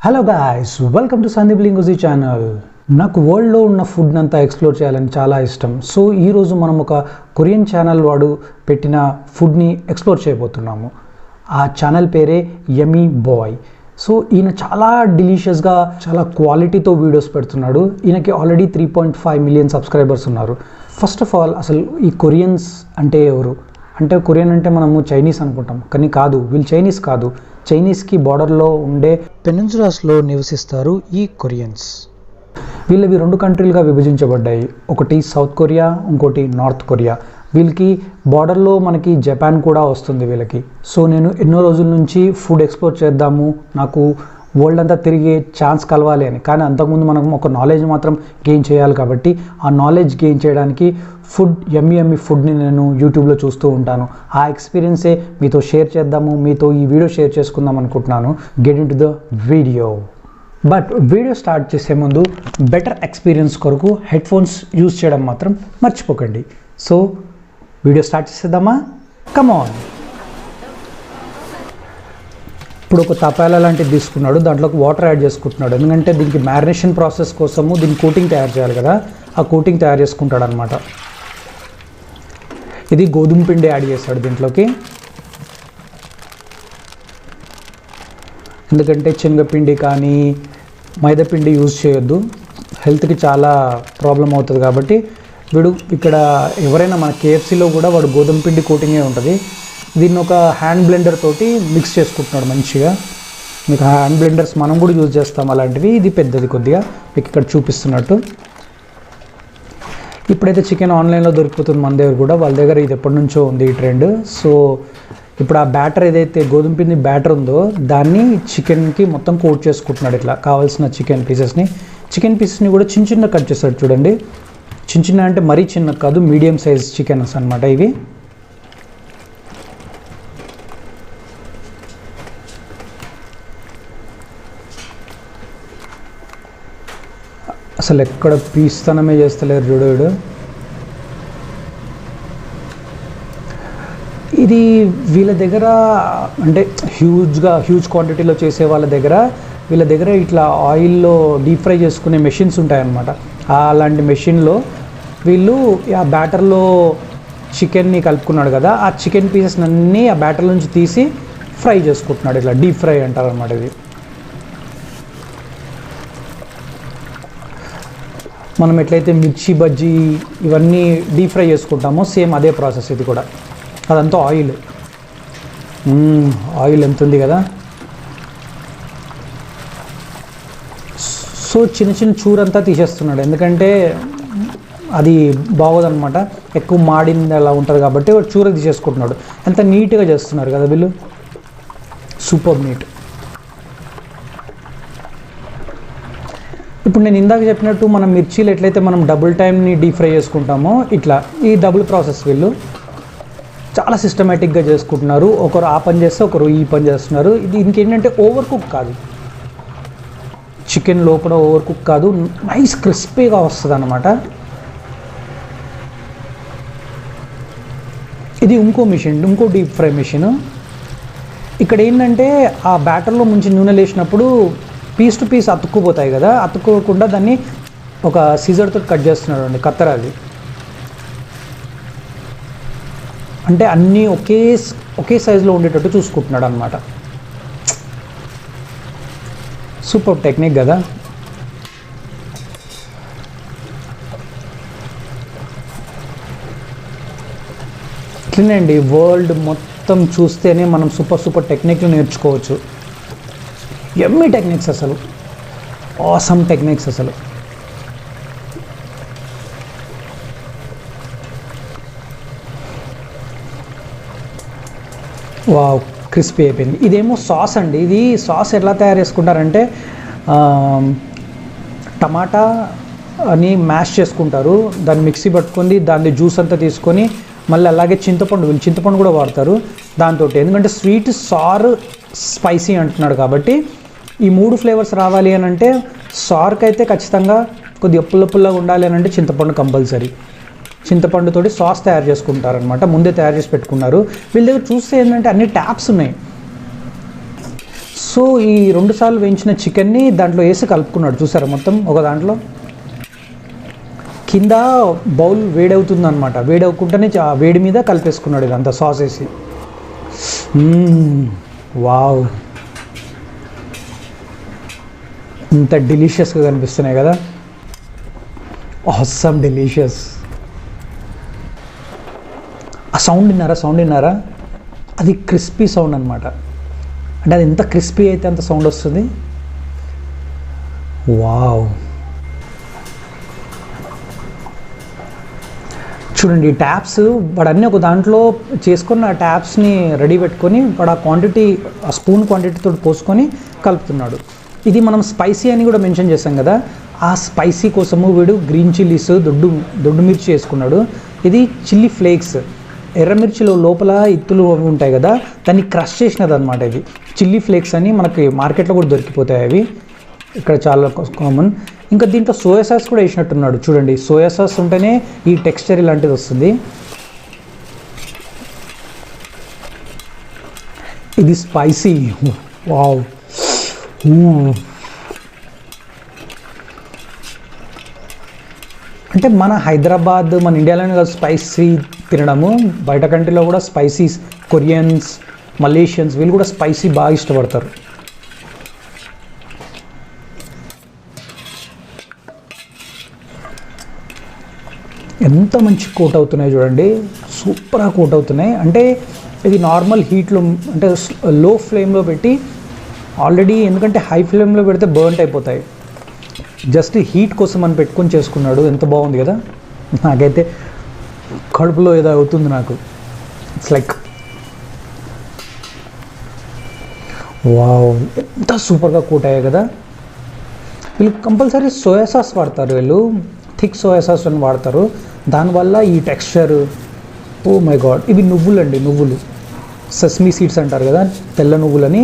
Hello guys, welcome to Sandeep Linguji channel. నాకు వరల్డ్లో ఉన్న ఫుడ్ అంతా ఎక్స్ప్లోర్ చేయాలని చాలా ఇష్టం. సో ఈరోజు మనం ఒక కొరియన్ ఛానల్ వాడు పెట్టిన ఫుడ్ని ఎక్స్ప్లోర్ చేయబోతున్నాము. ఆ ఛానల్ పేరే యమ్మీ బాయ్. సో ఈయన చాలా డిలీషియస్గా చాలా క్వాలిటీతో వీడియోస్ పెడుతున్నాడు. ఈయనకి ఆల్రెడీ 3.5 మిలియన్ సబ్స్క్రైబర్స్ ఉన్నారు. ఫస్ట్ ఆఫ్ ఆల్ అసలు ఈ కొరియన్స్ అంటే ఎవరు అంటే, కొరియన్ అంటే మనము చైనీస్ అనుకుంటాం, కానీ కాదు, వీళ్ళు చైనీస్ కాదు. చైనీస్కి బార్డర్లో ఉండే పెనిన్సులాస్లో నివసిస్తారు ఈ కొరియన్స్. వీళ్ళవి 2 కంట్రీలుగా విభజించబడ్డాయి. ఒకటి సౌత్ కొరియా, ఇంకోటి నార్త్ కొరియా. వీళ్ళకి బార్డర్లో మనకి జపాన్ కూడా వస్తుంది వీళ్ళకి. సో నేను ఎన్నో రోజుల నుంచి ఫుడ్ ఎక్స్ప్లోర్ చేద్దాము, నాకు వరల్డ్ అంతా తిరిగే ఛాన్స్ కలవాలి అని. కానీ అంతకుముందు మనం ఒక నాలెడ్జ్ మాత్రం గెయిన్ చేయాలి. కాబట్టి ఆ నాలెడ్జ్ గెయిన్ చేయడానికి యమ్మీ ఫుడ్ని నేను యూట్యూబ్లో చూస్తూ ఉంటాను. ఆ ఎక్స్పీరియన్సే మీతో షేర్ చేద్దాము, మీతో ఈ వీడియో షేర్ చేసుకుందాం అనుకుంటున్నాను. Get into the video. But video start చేసే ముందు బెటర్ ఎక్స్పీరియన్స్ కొరకు హెడ్ ఫోన్స్ యూజ్ చేయడం మాత్రం మర్చిపోకండి. సో వీడియో స్టార్ట్ చేసేద్దామా? Come on. ఇప్పుడు ఒక తపాలా లాంటిది తీసుకున్నాడు, దాంట్లోకి వాటర్ యాడ్ చేసుకుంటున్నాడు. ఎందుకంటే దీనికి మ్యారినేషన్ ప్రాసెస్ కోసము దీన్ని కోటింగ్ తయారు చేయాలి కదా, ఆ కోటింగ్ తయారు చేసుకుంటాడు అనమాట. ఇది గోధుమ పిండి యాడ్ చేస్తాడు దీంట్లోకి, ఎందుకంటే శనగపిండి కానీ మైదాపిండి యూజ్ చేయొద్దు, హెల్త్కి చాలా ప్రాబ్లం అవుతుంది. కాబట్టి వీడు ఇక్కడ ఎవరైనా మన కేఎఫ్సీలో కూడా వాడు గోధుమ పిండి కోటింగే ఉంటుంది. దీన్ని ఒక హ్యాండ్ బ్లెండర్ తోటి మిక్స్ చేసుకుంటున్నాడు మంచిగా. మీకు హ్యాండ్ బ్లెండర్స్ మనం కూడా యూజ్ చేస్తాం అలాంటివి. ఇది పెద్దది కొద్దిగా మీకు ఇక్కడ చూపిస్తున్నట్టు. ఇప్పుడైతే చికెన్ ఆన్లైన్లో దొరికిపోతుంది మన దగ్గర కూడా, వాళ్ళ దగ్గర ఇది ఎప్పటి నుంచో ఉంది ఈ ట్రెండ్. సో ఇప్పుడు ఆ బ్యాటర్ ఏదైతే గోధుమ పిండి బ్యాటర్ ఉందో దాన్ని చికెన్కి మొత్తం కోట్ చేసుకుంటున్నాడు. ఇట్లా కావాల్సిన చికెన్ పీసెస్ని కూడా చిన్న చిన్న కట్ చేస్తాడు చూడండి. చిన్న అంటే మరీ చిన్న కాదు, మీడియం సైజ్ చికెన్స్ అనమాట ఇవి. అసలు ఎక్కడ పీస్తనమే చేస్తలేరు చూడు. ఇది వీళ్ళ దగ్గర అంటే హ్యూజ్ క్వాంటిటీలో చేసే వాళ్ళ దగ్గర, వీళ్ళ దగ్గర ఇట్లా ఆయిల్లో డీప్ ఫ్రై చేసుకునే మెషిన్స్ ఉంటాయన్నమాట. అలాంటి మెషిన్లో వీళ్ళు ఆ బ్యాటర్లో చికెన్ని కలుపుకున్నాడు కదా, ఆ చికెన్ పీసెస్ అన్నీ ఆ బ్యాటర్ నుంచి తీసి ఫ్రై చేసుకుంటున్నాడు. ఇట్లా డీప్ ఫ్రై అంటారు అన్నమాట ఇది. మనం ఎట్లయితే మిర్చి బజ్జీ ఇవన్నీ డీప్ ఫ్రై చేసుకుంటామో సేమ్ అదే ప్రాసెస్ ఇది కూడా. అదంతా ఆయిల్ ఎంత ఉంది కదా. సో చిన్న చూరంతా తీసేస్తున్నాడు, ఎందుకంటే అది బాగోదన్నమాట, ఎక్కువ మాడింది అలా ఉంటుంది కాబట్టి చూర తీసేసుకుంటున్నాడు. ఎంత నీట్గా చేస్తున్నారు కదా వీళ్ళు, సూపర్ నీట్. ఇప్పుడు నేను ఇందాక చెప్పినట్టు మనం మిర్చీలు ఎట్లయితే మనం డబుల్ టైమ్ని డీప్ ఫ్రై చేసుకుంటామో ఇట్లా ఈ డబుల్ ప్రాసెస్ వీళ్ళు చాలా సిస్టమేటిక్గా చేసుకుంటున్నారు. ఒకరు ఆ పని చేస్తే ఒకరు ఈ పని చేస్తున్నారు. ఇది ఇంకేంటంటే ఓవర్ కుక్ కాదు, చికెన్ లోపల ఓవర్ కుక్ కాదు, నైస్ క్రిస్పీగా వస్తుంది అన్నమాట. ఇది ఇంకో డీప్ ఫ్రై మెషిన్. ఇక్కడ ఏంటంటే ఆ బ్యాటర్లో ముంచి నూనె లేసినప్పుడు పీస్ టు పీస్ అతుక్కుపోతాయి కదా, అతుక్కోకుండా దాన్ని ఒక సీజర్తో కట్ చేస్తున్నాడు అండి, కత్తెర అది. అంటే అన్నీ ఒకే సైజులో ఉండేటట్టు చూసుకుంటున్నాడు అనమాట. సూపర్ టెక్నిక్ కదా. ఇట్లనేండి వరల్డ్ మొత్తం చూస్తేనే మనం సూపర్ టెక్నిక్లు నేర్చుకోవచ్చు. యమ్మీ టెక్నిక్స్, అసలు ఆసమ్ టెక్నిక్స్ అసలు. వావ్, క్రిస్పీ అయిపోయింది. ఇదేమో సాస్ అండి. ఇది సాస్ ఎట్లా తయారు చేసుకుంటారంటే టమాటా అని మ్యాష్ చేసుకుంటారు, దాన్ని మిక్సీ పట్టుకొని దాన్ని జ్యూస్ అంతా తీసుకొని మళ్ళీ అలాగే చింతపండు కూడా వాడతారు దాంతో. ఎందుకంటే స్వీట్, సార్, స్పైసీ అంటున్నాడు కాబట్టి ఈ 3 ఫ్లేవర్స్ రావాలి అని అంటే సార్కి అయితే ఖచ్చితంగా కొద్దిగా పుల్లగా ఉండాలి అని అంటే చింతపండు కంపల్సరీ. చింతపండుతోటి సాస్ తయారు చేసుకుంటారనమాట, ముందే తయారు చేసి పెట్టుకున్నారు. వీళ్ళ దగ్గర చూస్తే ఏంటంటే అన్ని ట్యాప్స్ ఉన్నాయి. సో ఈ 2 సార్లు వేయించిన చికెన్ని దాంట్లో వేసి కలుపుకున్నాడు. చూసారా మొత్తం ఒక దాంట్లో. కింద బౌల్ వేడవుతుంది అనమాట. వేడవుకుంటేనే వేడి మీద కలిపేసుకున్నాడు ఇదంతా సాస్ వేసి. వావ్, ఇంత డెలిషియస్గా కనిపిస్తున్నాయి కదా. Awesome delicious. ఆ సౌండ్ విన్నారా? అది క్రిస్పీ సౌండ్ అనమాట. అంటే అది ఎంత క్రిస్పీ అయితే అంత సౌండ్ వస్తుంది. వావ్, చూడండి ఈ ట్యాప్స్ వాడు అన్నీ ఒక దాంట్లో చేసుకొని ఆ ట్యాప్స్ని రెడీ పెట్టుకొని వాడు ఆ స్పూన్ క్వాంటిటీతో పోసుకొని కలుపుతున్నాడు. ఇది మనం స్పైసీ అని కూడా మెన్షన్ చేస్తాం కదా, ఆ స్పైసీ కోసము వీడు గ్రీన్ చిల్లీస్ దొడ్డు మిర్చి వేసుకున్నాడు. ఇది చిల్లీ ఫ్లేక్స్, ఎర్రమిర్చిలో లోపల ఇత్తులు అవి ఉంటాయి కదా, దాన్ని క్రష్ చేసినది అనమాట. ఇది చిల్లీ ఫ్లేక్స్ అని మనకి మార్కెట్లో కూడా దొరికిపోతాయి అవి, ఇక్కడ చాలా కామన్. ఇంకా దీంట్లో సోయా సాస్ కూడా వేసినట్టున్నాడు. చూడండి, సోయా సాస్ ఉంటేనే ఈ టెక్స్చర్ ఇలాంటిది వస్తుంది. ఇది స్పైసీ. వావ్, అంటే మన హైదరాబాద్, మన ఇండియాలోనే కాదు స్పైసీ తినడము, బయట కంట్రీలో కూడా స్పైసీ, కొరియన్స్, మలేషియన్స్ వీళ్ళు కూడా స్పైసీ బాగా ఇష్టపడతారు. ఎంత మంచి కోట్ అవుతున్నాయి చూడండి, సూపర్గా కోట్ అవుతున్నాయి. అంటే ఇది నార్మల్ హీట్లో, అంటే లో ఫ్లేమ్లో పెట్టి ఆల్రెడీ, ఎందుకంటే హై ఫ్లేమ్లో పెడితే బర్న్ట్ అయిపోతాయి. జస్ట్ హీట్ కోసం అని పెట్టుకొని చేసుకున్నాడు. ఎంత బాగుంది కదా, నాకైతే కడుపులో ఏదో అవుతుంది నాకు. ఇట్స్ లైక్ వావ్, ఎంత సూపర్గా కోట్ అయ్యాయి కదా. వీళ్ళు కంపల్సరీ సోయా సాస్ వాడతారు, వీళ్ళు థిక్ సోయా సాస్ అని వాడతారు. దానివల్ల ఈ టెక్స్చర్, ఓ మై గాడ్. ఇవి నువ్వులండి, నువ్వులు, సెస్మీ సీడ్స్ అంటారు కదా, తెల్ల నువ్వులని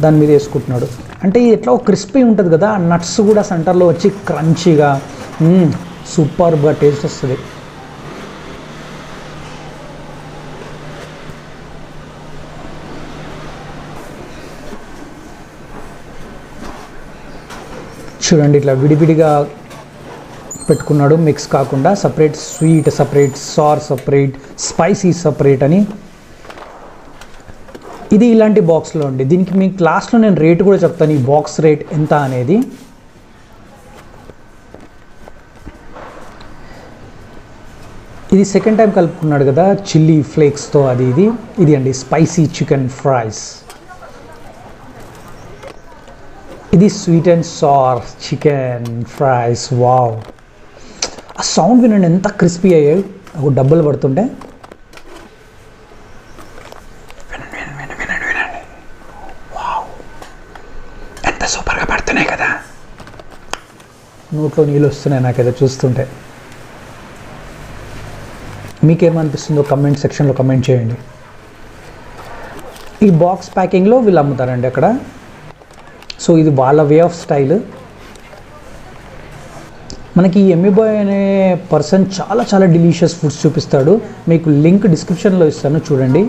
దాని మీద వేసుకుంటున్నాడు. అంటే ఎట్లా క్రిస్పీ ఉంటుంది కదా, నట్స్ కూడా సెంటర్లో వచ్చి క్రంచీగా సూపర్గా టేస్ట్ వస్తుంది. చూడండి, ఇట్లా విడివిడిగా పెట్టుకున్నాడు, మిక్స్ కాకుండా. Separate sweet separate, sir separate, spicy separate అని. ఇది ఇలాంటి బాక్స్లో అండి. దీనికి మీకు లాస్ట్లో నేను రేటు కూడా చెప్తాను, ఈ బాక్స్ రేట్ ఎంత అనేది. ఇది సెకండ్ టైం కలుపుకున్నాడు కదా చిల్లీ ఫ్లేక్స్తో, ఇది అండి స్పైసీ చికెన్ ఫ్రైస్. ఇది sweet and sir chicken fries. Wow, ఆ సౌండ్ వినండి, ఎంత క్రిస్పీ అయ్యాయి, ఒక డబ్బులు పడుతుంటే. వినండి. వావ్, ఎంత సూపర్గా పడుతున్నాయి కదా, నోట్లో నీళ్ళు వస్తున్నాయి నాకైతే చూస్తుంటే. మీకేమనిపిస్తుందో కమెంట్ సెక్షన్లో కమెంట్ చేయండి. ఈ బాక్స్ ప్యాకింగ్లో వీళ్ళు అమ్ముతారండి అక్కడ. సో ఇది వాళ్ళ వే ఆఫ్ స్టైల్. మనకి ఈ ఎమ్మీ బాయ్ అనే పర్సన్ చాలా చాలా డెలీషియస్ ఫుడ్స్ చూపిస్తాడు. మీకు లింక్ డిస్క్రిప్షన్లో ఇస్తాను, చూడండి.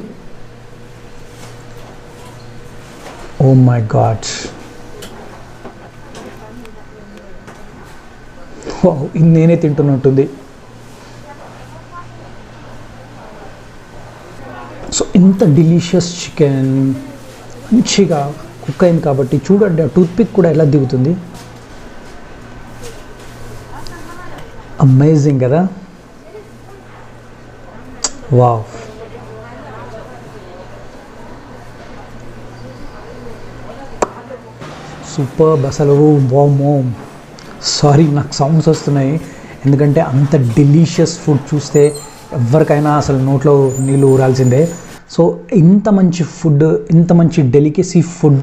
ఓ మై గాడ్, ఇది నేనే తింటున్నట్టుంది. సో ఇంత డెలీషియస్ చికెన్ మంచిగా కుక్ అయింది కాబట్టి చూడండి, ఆ టూత్పిక్ కూడా ఎలా దిగుతుంది. అమేజింగ్ కదా. వావ్, సూపర్ అసలు. వామ్మో, సారీ నాకు సౌండ్స్ వస్తున్నాయి, ఎందుకంటే అంత డెలీషియస్ ఫుడ్ చూస్తే ఎవరికైనా అసలు నోట్లో నీళ్ళు ఊరాల్సిందే. సో ఇంత మంచి ఫుడ్, ఇంత మంచి డెలికేసీ ఫుడ్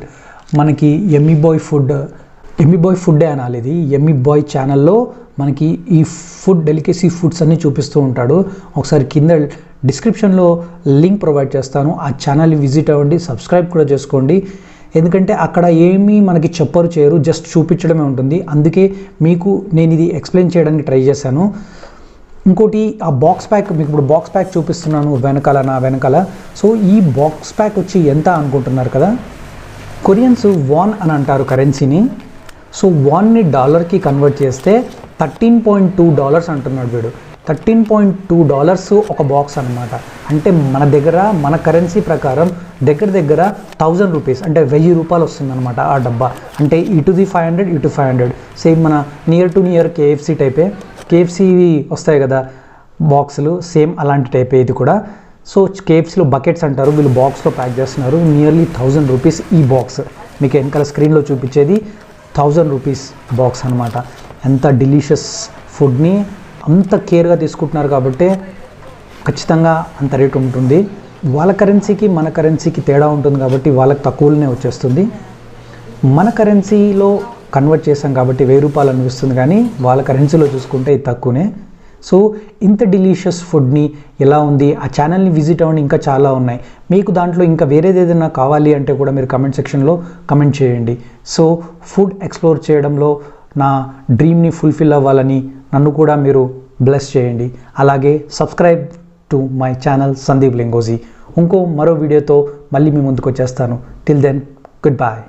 మనకి ఎమ్మీ బాయ్ ఫుడ్డే అనాలి. ఇది ఎమ్మీ బాయ్ ఛానల్లో మనకి ఈ ఫుడ్, డెలికేసీ ఫుడ్స్ అన్నీ చూపిస్తూ ఉంటాడు. ఒకసారి కింద డిస్క్రిప్షన్లో లింక్ ప్రొవైడ్ చేస్తాను, ఆ ఛానల్ని విజిట్ అవ్వండి, సబ్స్క్రైబ్ కూడా చేసుకోండి. ఎందుకంటే అక్కడ ఏమీ మనకి చేయరు, జస్ట్ చూపించడమే ఉంటుంది. అందుకే మీకు నేను ఇది ఎక్స్ప్లెయిన్ చేయడానికి ట్రై చేశాను. ఇంకోటి, ఆ బాక్స్ ప్యాక్, మీకు ఇప్పుడు బాక్స్ ప్యాక్ చూపిస్తున్నాను వెనకాల. సో ఈ బాక్స్ ప్యాక్ వచ్చి ఎంత అనుకుంటున్నారు కదా, కొరియన్స్ వాన్ అని అంటారు కరెన్సీని. సో వాన్ని డాలర్కి కన్వర్ట్ చేస్తే $13.2 అంటున్నాడు వీడు. $13.2 ఒక బాక్స్ అనమాట. అంటే మన దగ్గర మన కరెన్సీ ప్రకారం దగ్గర 1000 రూపీస్ అంటే 1000 రూపాయలు వస్తుందన్నమాట ఆ డబ్బా. అంటే ఇటు 500 ఇటు 500 సేమ్ మన నియర్ టు నియర్ కేఎఫ్సీ టైపే. కేఎఫ్సీవి వస్తాయి కదా బాక్సులు, సేమ్ అలాంటి టైపే ఇది కూడా. సో కేఎఫ్సీలో బకెట్స్ అంటారు, వీళ్ళు బాక్స్లో ప్యాక్ చేస్తున్నారు. నియర్లీ 1000 రూపీస్ ఈ బాక్స్. మీకు వెనకాల స్క్రీన్లో చూపించేది 1000 రూపీస్ బాక్స్ అనమాట. ఎంత డెలిషియస్ ఫుడ్ని అంత కేర్గా తీసుకుంటున్నారు కాబట్టి ఖచ్చితంగా అంత రేట్ ఉంటుంది. వాళ్ళ కరెన్సీకి మన కరెన్సీకి తేడా ఉంటుంది కాబట్టి వాళ్ళకి తక్కువలోనే వచ్చేస్తుంది. మన కరెన్సీలో కన్వర్ట్ చేసాం కాబట్టి 1000 రూపాయలు అనిపిస్తుంది, కానీ వాళ్ళ కరెన్సీలో చూసుకుంటే ఇది తక్కువనే. సో ఇంత డెలిషియస్ ఫుడ్ని ఎలా ఉంది, ఆ ఛానల్ని విజిట్ అవ్వండి, ఇంకా చాలా ఉన్నాయి. మీకు దాంట్లో ఇంకా వేరేది ఏదైనా కావాలి అంటే కూడా మీరు కమెంట్ సెక్షన్లో కమెంట్ చేయండి. సో ఫుడ్ ఎక్స్ప్లోర్ చేయడంలో నా డ్రీమ్ని ఫుల్ఫిల్ అవ్వాలని నన్ను కూడా మీరు బ్లెస్ చేయండి. అలాగే subscribe to my channel Sandeep Lingoji. మరో వీడియోతో మళ్ళీ మీ ముందుకు వచ్చేస్తాను. Till then good bye.